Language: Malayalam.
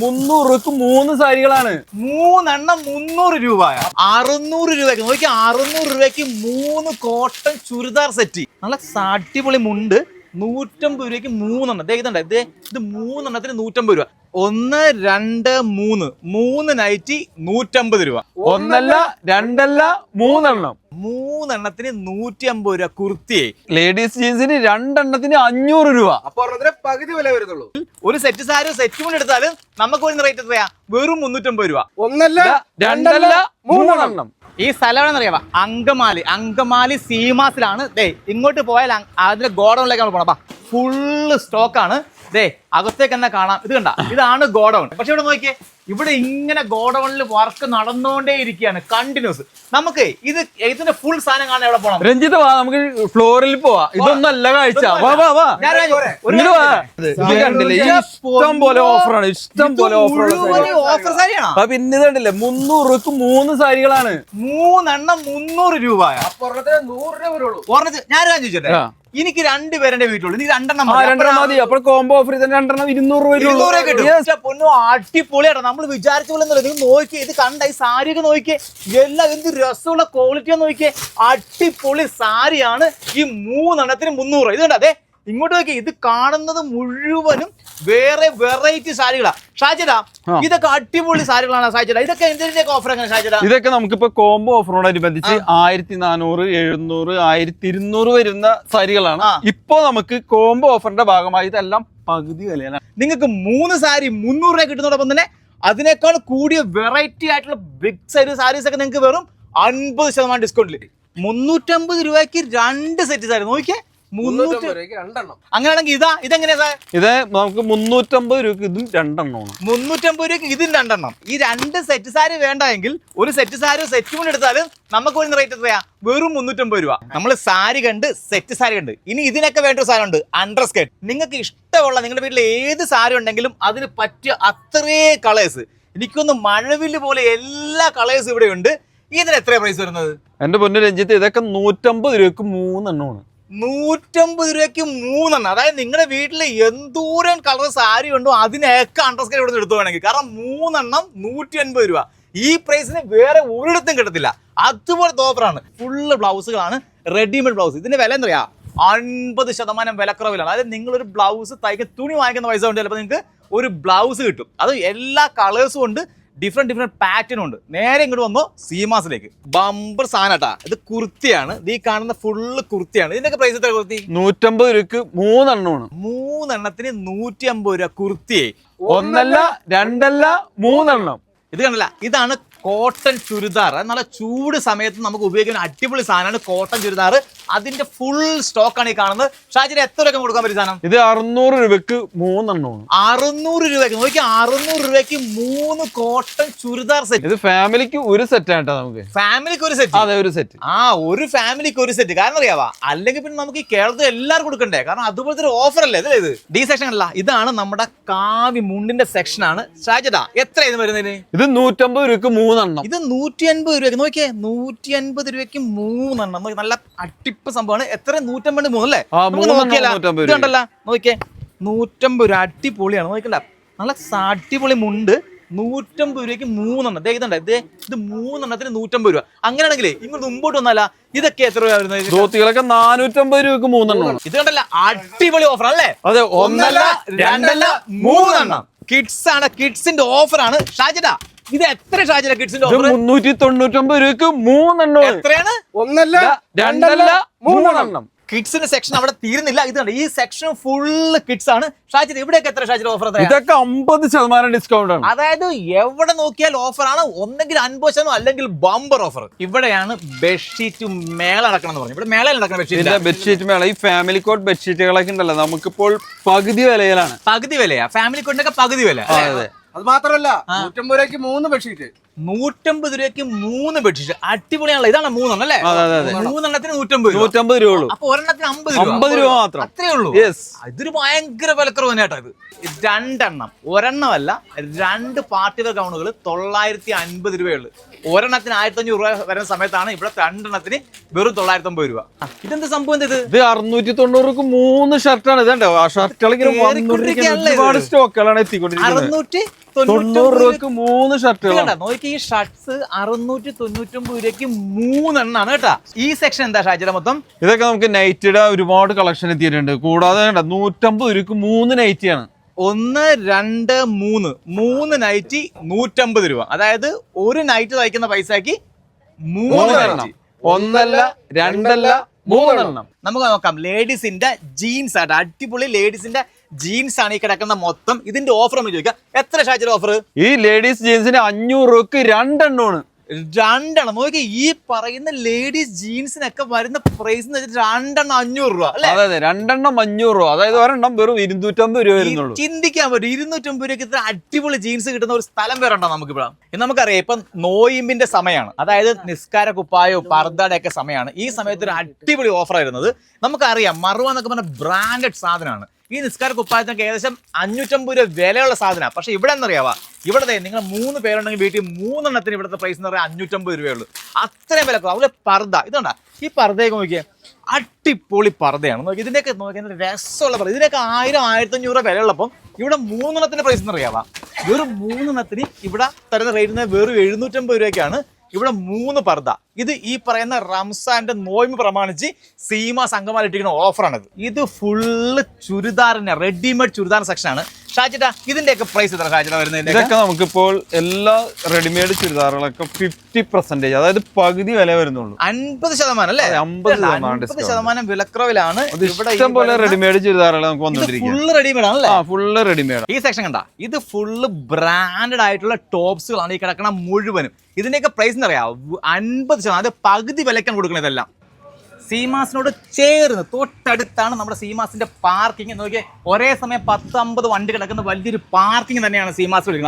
300 രൂപക്ക് 3 സാരികളാണ്. 3 300 രൂപ. 600 രൂപയ്ക്ക് നോക്കി, 600 രൂപയ്ക്ക് 3 കോട്ടൺ ചുരിദാർ സെറ്റ്. നല്ല അടിപൊളി മുണ്ട് 150 രൂപയ്ക്ക് 3 ഇതുണ്ട്. ഇത് 3 150 രൂപ. 1 2 3 3 നൈറ്റി 150 രൂപ. ഒന്നല്ല രണ്ടല്ല 3 3 150 രൂപ. കുർത്തിയെ ലേഡീസ് ജീൻസിന് 2 500 രൂപ. അപ്പൊ പകുതി വില വരുന്നുള്ളൂ. ഒരു സെറ്റ് സാരി സെറ്റ് കൊണ്ട് എടുത്താലും നമുക്ക് വരുന്ന റേറ്റ് എത്രയാ? വെറും 350 രൂപ. ഒന്നല്ല രണ്ടല്ല 3 ഈ സ്ഥലം എവിടെയെന്നറിയാവാ? അങ്കമാലി സീമാസിലാണ്. ഇങ്ങോട്ട് പോയാൽ അതിന്റെ ഗോഡൌണിലേക്കാണ് പോണം. ഫുള്ള് സ്റ്റോക്കാണ്. അകത്തേക്ക് തന്നെ കാണാം. ഇത് കണ്ട, ഇതാണ് ഗോഡൌൺ. പക്ഷെ ഇവിടെ നോക്കിയേ, ഇവിടെ ഇങ്ങനെ ഗോഡൌണിൽ വർക്ക് നടന്നുകൊണ്ടേ ഇരിക്കുകയാണ് കണ്ടിന്യൂസ്. നമുക്ക് ഇതിന്റെ ഫുൾ സാധനം കാണാൻ എവിടെ പോകണം? രഞ്ജിത്ത് വാ, നമുക്ക് ഫ്ലോറിൽ പോവാ. ഇതൊന്നും അല്ല കാഴ്ച. വാ വാ വാ, ഇഷ്ടം പോലെ ഓഫറാണ്. ഇഷ്ടം പോലെ ഓഫർ സാരിയാണോ? പിന്നെ ഇതുണ്ടല്ലേ 300 രൂപക്ക് 3 സാരികളാണ്. 3 300 രൂപ. അപ്പൊ 100 രൂപ വരുള്ളൂ. ഞാൻ ചോദിച്ചോട്ടെ, എനിക്ക് 2 പേരുടെ വീട്ടിലുള്ളൂ, എനിക്ക് 2 മതി. അപ്പോൾ കോംബോ ഓഫർ 2 200 രൂപ. പൊന്നു അടിപൊളിയാട്ടോ. നമ്മൾ വിചാരിച്ച പോലെ നിങ്ങൾ നോക്കിയേ, ഇത് കണ്ട ഈ സാരിയൊക്കെ നോക്കിയേ, എല്ലാം എന്ത് രസമുള്ള ക്വാളിറ്റിയാ നോക്കിയേ. അടിപൊളി സാരിയാണ്. ഈ 3 300. ഇത് കണ്ട, ഇങ്ങോട്ട് നോക്കി, ഇത് കാണുന്നത് മുഴുവനും വേറെ വെറൈറ്റി സാരികളാ. ഷാജിടാ, ഇതൊക്കെ അടിപൊളി സാരികളാണ് ഷാജിടാ. ഇതൊക്കെ എന്തിനൊക്കെ ഓഫർ എങ്ങനെ ഷാജിടാ? ഇതൊക്കെ നമുക്കിപ്പോ കോംബോ ഓഫറിനോടനുബന്ധിച്ച് 1400 700 1200 വരുന്ന സാരികളാണ്. ഇപ്പൊ നമുക്ക് കോംബോ ഓഫറിന്റെ ഭാഗമായി ഇതെല്ലാം പകുതി വിലയാണ്. നിങ്ങൾക്ക് 3 സാരി 300 രൂപ കിട്ടുന്നതോടൊപ്പം തന്നെ അതിനേക്കാൾ കൂടിയ വെറൈറ്റി ആയിട്ടുള്ള ബിഗ് സൈസ് സാരീസ് ഒക്കെ നിങ്ങൾക്ക് വെറും 50% ഡിസ്കൗണ്ടിൽ 350 രൂപയ്ക്ക് 2 സെറ്റ് സാരി. നോക്കിയേ, 300 അങ്ങനെയാണെങ്കിൽ ഇതെങ്ങനെയാ? ഇത് നമുക്ക് 350 രൂപക്ക് ഇതും 2 350 രൂപയ്ക്ക് ഇതിന് 2. ഈ 2 സെറ്റ് സാരി വേണ്ടെങ്കിൽ ഒരു സെറ്റ് സാരി സെറ്റ് കൊണ്ട് എടുത്താലും നമുക്ക് വരുന്ന റേറ്റ് എത്രയാ? വെറും 350 രൂപ. നമ്മൾ സാരി കണ്ട്, സെറ്റ് സാരി കണ്ട്, ഇനി ഇതിനൊക്കെ വേണ്ട ഒരു സാധനം ഉണ്ട്, അണ്ടർ സ്കേർട്ട്. നിങ്ങൾക്ക് ഇഷ്ടമുള്ള നിങ്ങളുടെ വീട്ടിൽ ഏത് സാരി ഉണ്ടെങ്കിലും അതിന് പറ്റിയ അത്രേ കളേഴ്സ്, എനിക്കൊന്ന് മഴവില്ല് പോലെ എല്ലാ കളേഴ്സും ഇവിടെ ഉണ്ട്. ഇതിന് എത്ര പ്രൈസ് വരുന്നത്? എന്റെ പൊന്നു രഞ്ജിത്ത്, ഇതൊക്കെ 150 രൂപക്ക് 3 150 രൂപയ്ക്ക് 3. അതായത് നിങ്ങളുടെ വീട്ടിൽ എന്തോരം കളർ സാരി ഉണ്ടോ അതിനൊക്കെ അണ്ടർസ്കേർട്ട് ഇവിടെ നിന്ന് എടുത്തു വേണമെങ്കിൽ. കാരണം 3 150 രൂപ. ഈ പ്രൈസിന് വേറെ ഒരിടത്തും കിട്ടത്തില്ല. അതുപോലത്തെ ഓഫറാണ്. ഫുള്ള് ബ്ലൗസുകളാണ്, റെഡിമെയ്ഡ് ബ്ലൗസ്. ഇതിന്റെ വില എന്താ? 50% വിലക്കുറവിലാണ്. അതായത് നിങ്ങളൊരു ബ്ലൗസ് തുണി വാങ്ങിക്കുന്ന പൈസ കൊണ്ട് ചിലപ്പോൾ നിങ്ങൾക്ക് ഒരു ബ്ലൗസ് കിട്ടും. അത് എല്ലാ കളേഴ്സും ഉണ്ട്, ഡിഫറെന്റ് പാറ്റേൺ ഉണ്ട്. നേരെ ഇങ്ങോട്ട് വന്നോ സീമാസിലേക്ക്. ബമ്പർ സാധനട്ടാ. ഇത് കുർത്തിയാണ്. ഈ കാണുന്ന ഫുള്ള് കുർത്തിയാണ്. ഇതിന്റെയൊക്കെ പ്രൈസ് എത്ര? കുർത്തി 150 രൂപക്ക് 3 3 150 രൂപ. കുർത്തിയെ ഒന്നല്ല രണ്ടല്ല 3. ഇത് കണ്ടല്ല, ഇതാണ് കോട്ടൺ ചുരിദാർ. നല്ല ചൂട് സമയത്ത് നമുക്ക് ഉപയോഗിക്കുന്ന അടിപൊളി സാധനമാണ് കോട്ടൺ ചുരിദാർ. അതിന്റെ ഫുൾ സ്റ്റോക്കാണ് ഈ കാണുന്നത്. ഷാജിന് എത്ര രൂപ കൊടുക്കാൻ പറ്റിയ സാധനം? ഇത് 600 രൂപക്ക് 3. 600 രൂപയ്ക്ക് നോക്കി, 600 രൂപയ്ക്ക് 3 കോട്ടൺ ചുരിദാർ സെറ്റ്. ഇത് ഫാമിലിക്ക് ഒരു സെറ്റ് ആണ്. നമുക്ക് ഫാമിലിക്ക് ഒരു സെറ്റ്. അതെ, ഒരു സെറ്റ്. ഒരു ഫാമിലിക്ക് ഒരു സെറ്റ്. കാരണം അറിയാവാ, അല്ലെങ്കിൽ പിന്നെ നമുക്ക് ഈ കേരളത്തിൽ എല്ലാവരും കൊടുക്കണ്ടേ? കാരണം അതുപോലത്തെ ഒരു ഓഫർ അല്ലേ ഇത്. ഡി സെക്ഷൻ അല്ല, ഇതാണ് നമ്മുടെ കാവി മുണ്ടിന്റെ സെക്ഷൻ ആണ്. ഷാജിദാ, എത്ര ഇത് വരുന്നതിന്? ഇത് 150 രൂപക്ക് 3. ഇത് 150 രൂപയ്ക്ക് നോക്കിയേ, 150 രൂപയ്ക്ക് 3. നല്ല അടിപ്പ് സംഭവമാണ്. എത്ര? 150 3 അല്ലേ? നോക്കിയല്ല, നോക്കിയേ, 150 രൂപ. അടിപൊളിയാണ്. നോക്കണ്ട, നല്ല അടിപൊളി മുണ്ട് 150 രൂപയ്ക്ക് 3. ഇതുണ്ട്. ഇത് 3 150 രൂപ. അങ്ങനെയാണെങ്കിലേ ഇങ്ങോട്ട് മുമ്പോട്ട് വന്നാല ഇതൊക്കെ എത്ര രൂപ വരുന്നത്? ധോത്തികളൊക്കെ 450 രൂപക്ക് 3. ഇത് കണ്ടല്ല, അടിപൊളി ഓഫർ അല്ലേ? അതെ, ഒന്നല്ല രണ്ടല്ല 3. കിഡ്സ് ആണ്, കിഡ്സിന്റെ ഓഫർ ആണ്. ഷാജിദാ, ഇത് എത്ര ഷാജിദ കിഡ്സിന്റെ ഓഫർ? 399 രൂപക്ക് 3. എത്രയാണ്? ഒന്നല്ല രണ്ടല്ല 3. കിഡ്സിന്റെ സെക്ഷൻ അവിടെ തീരുന്നില്ല. ഇതാണ് ഈ സെക്ഷൻ ഫുള്ള് കിഡ്സ് ആണ്. ഷാജിദ്, ഇവിടെയൊക്കെ എത്ര ഷാജിദ് ഓഫർ? ഇതൊക്കെ 50% ഡിസ്കൗണ്ട് ആണ്. അതായത് എവിടെ നോക്കിയാൽ ഓഫർ ആണ്. ഒന്നെങ്കിൽ 50% അല്ലെങ്കിൽ ബമ്പർ ഓഫർ. ഇവിടെയാണ് ബെഡ്ഷീറ്റ് മേള നടക്കണം പറഞ്ഞു. ഇവിടെ മേള നടക്കണം ബെഡ്ഷീറ്റ് മേള. ഈ ഫാമിലി കോട്ട് ബെഡ്ഷീറ്റുകളൊക്കെ ഉണ്ടല്ലോ, നമുക്കിപ്പോൾ പകുതി വിലയിലാണ്. പകുതി വിലയാ ഫാമിലി കോട്ടിനൊക്കെ പകുതി വില. അത് മാത്രമല്ല 150 രൂപയ്ക്ക് 3 ബെഡ്ഷീറ്റ്. 150 രൂപയ്ക്ക് 3 ബെഡ്ഷീറ്റ്. അടിപൊളിയാണല്ലോ. ഇതാണ് 3 അല്ലേ? 3 150 രൂപ. അപ്പൊ ഒരെണ്ണത്തിന് 50 രൂപ മാത്രം. അത്രേ ഉള്ളൂ. ഇതൊരു ഭയങ്കര വിലക്കുറവ് തന്നെയാട്ടോ. ഇത് 2 ഒരെണ്ണമല്ല, 2 പാർട്ടി വെയർ ഗൗണുകൾ 950 രൂപയുള്ളൂ. ഒരെണ്ണത്തിന് 1500 രൂപ വരുന്ന സമയത്താണ് ഇവിടെ 2 വെറും 950 രൂപ. ഇതെന്ത് സംഭവം? ഇത് 690 രൂപക്ക് 3 ഷർട്ടാണ്. ഇതുണ്ടോ, ആ ഷർട്ടുകൾ ഒരുപാട് സ്റ്റോക്കുകളാണ് എത്തിക്കൊണ്ടിരിക്കുന്നത്. 90 രൂപക്ക് 3 ഷർട്ടുകൾ. നോക്കി ഈ ഷർട്ട്സ് 699 രൂപയ്ക്ക് 3 എണ്ണാണ് കേട്ടാ. ഈ സെക്ഷൻ എന്താ ഷാജിയുടെ മൊത്തം? ഇതൊക്കെ നമുക്ക് നൈറ്റിയുടെ ഒരുപാട് കളക്ഷൻ എത്തിയിട്ടുണ്ട്. കൂടാതെ 150 രൂപക്ക് 3 നൈറ്റിയാണ്. 1, 2, 3 നൈറ്റി 150 രൂപ. അതായത് ഒരു നൈറ്റ് തയ്ക്കുന്ന പൈസക്ക് 3 നൈറ്റി. 1 അല്ല 2 അല്ല 3 എണ്ണം. നമുക്ക് നോക്കാം. ലേഡീസിന്റെ ജീൻസ് ആയിട്ട് അടിപൊളി ലേഡീസിന്റെ ജീൻസ് ആണ് ഈ കിടക്കുന്ന മൊത്തം. ഇതിന്റെ ഓഫർ നമ്മൾ ചോദിക്കാം. എത്ര ഷാജിയുടെ ഓഫർ? ഈ ലേഡീസ് ജീൻസിന് 500 രൂപക്ക് 2 എണ്ണമാണ്. 2 എണ്ണം. നോക്കി ഈ പറയുന്ന ലേഡീസ് ജീൻസിനൊക്കെ വരുന്ന പ്രൈസ് 2 എണ്ണം 500 രൂപ അല്ലെ? അതെ 2 എണ്ണം 500 രൂപ. അതായത് ഒരെണ്ണം വെറും 250 രൂപ വരുന്നുള്ളൂ. ചിന്തിക്കാൻ പറ്റും 250 രൂപയ്ക്ക് ഇത്ര അടിപൊളി ജീൻസ് കിട്ടുന്ന ഒരു സ്ഥലം വേറെ ഉണ്ടോ നമുക്കിവിടെ? നമുക്കറിയാം ഇപ്പൊ നോയിമ്പിന്റെ സമയമാണ്. അതായത് നിസ്കാര കുപ്പായോ പർദ്ദയുടെ ഒക്കെ സമയമാണ്. ഈ സമയത്ത് ഒരു അടിപൊളി ഓഫർ ആയിരുന്നത്. നമുക്കറിയാം മറുവ എന്നൊക്കെ പറഞ്ഞ ബ്രാൻഡഡ് സാധനമാണ്. ഈ നിസ്കാര കുപ്പായത്തിനൊക്കെ ഏകദേശം 550 രൂപ വിലയുള്ള സാധനമാണ്. പക്ഷെ ഇവിടെ എന്നറിയാവാ, ഇവിടെ നിങ്ങൾ 3 പേരുണ്ടെങ്കിൽ വീട്ടിൽ 3 എണ്ണത്തിന് ഇവിടുത്തെ പ്രൈസ് എന്ന് പറയാൻ 550 രൂപയുള്ളൂ. അത്രയും വില. അതുപോലെ പർദ്ദ ഇതുണ്ടാ, ഈ പർദ്ദയൊക്കെ നോക്കിയാൽ അടിപൊളി പർദ്ദയാണ്. നോക്കി ഇതിന്റെയൊക്കെ നോക്കിയാൽ രസമുള്ള പർദ്ദ. ഇതിനൊക്കെ 1000-1500 രൂപ വിലയുള്ളപ്പം ഇവിടെ 3 എണ്ണത്തിന്റെ പ്രൈസ് എന്നറിയാവാ. വെറും 3 എണ്ണത്തിന് ഇവിടെ തരുന്ന റേറ്റ് വെറും 750 രൂപയ്ക്കാണ്. ഇവിടെ 3 പർദ്ദ. ഇത് ഈ പറയുന്ന റംസാന്റെ നോയമ്പ് പ്രമാണിച്ച് സീമ സംഘമാൽ ഇട്ടിരിക്കുന്ന ഓഫറാണിത്. ഇത് ഫുള്ള് ചുരിദാറിന്റെ റെഡിമെയ്ഡ് ചുരിദാർ സെക്ഷൻ ആണ്. ഷാജിട്ടാ ഇതിന്റെയൊക്കെ പ്രൈസ് എത്ര ഷാജിട്ടാ വരുന്നത്? ഇതൊക്കെ നമുക്കിപ്പോൾ എല്ലാ റെഡിമെയ്ഡ് ചുരിദാറുകളൊക്കെ 50%, അതായത് പകുതി വില വരുന്നുള്ളൂ. 50% അല്ലേ? 50% വിലക്കുറവിലാണ് ഇഷ്ടം പോലെ റെഡിമെയ്ഡ് ചുരിദാറുകൾ നമുക്ക് വന്നുകൊണ്ടിരിക്കും. ഫുള്ള് റെഡിമെയ്ഡ് ആണല്ലേ? Full readymade. ഈ സെക്ഷൻ കണ്ട, ഇത് ഫുള്ള് ബ്രാൻഡഡ് ആയിട്ടുള്ള ടോപ്സുകളാണ് ഈ കിടക്കണ മുഴുവനും. ഇതിന്റെയൊക്കെ പ്രൈസ് എന്നറിയാം 50%. അത് പകുതി വിലക്കാണ് കൊടുക്കുന്നത്. ഇതെല്ലാം സീമാസിനോട് ചേർന്ന് തൊട്ടടുത്താണ് നമ്മുടെ സീമാസിന്റെ പാർക്കിംഗ്. നോക്കിയാൽ ഒരേ സമയം 10-50 വണ്ടി കിടക്കുന്ന വലിയൊരു പാർക്കിംഗ് തന്നെയാണ് സീമാസ് വിളിക്കുന്നത്.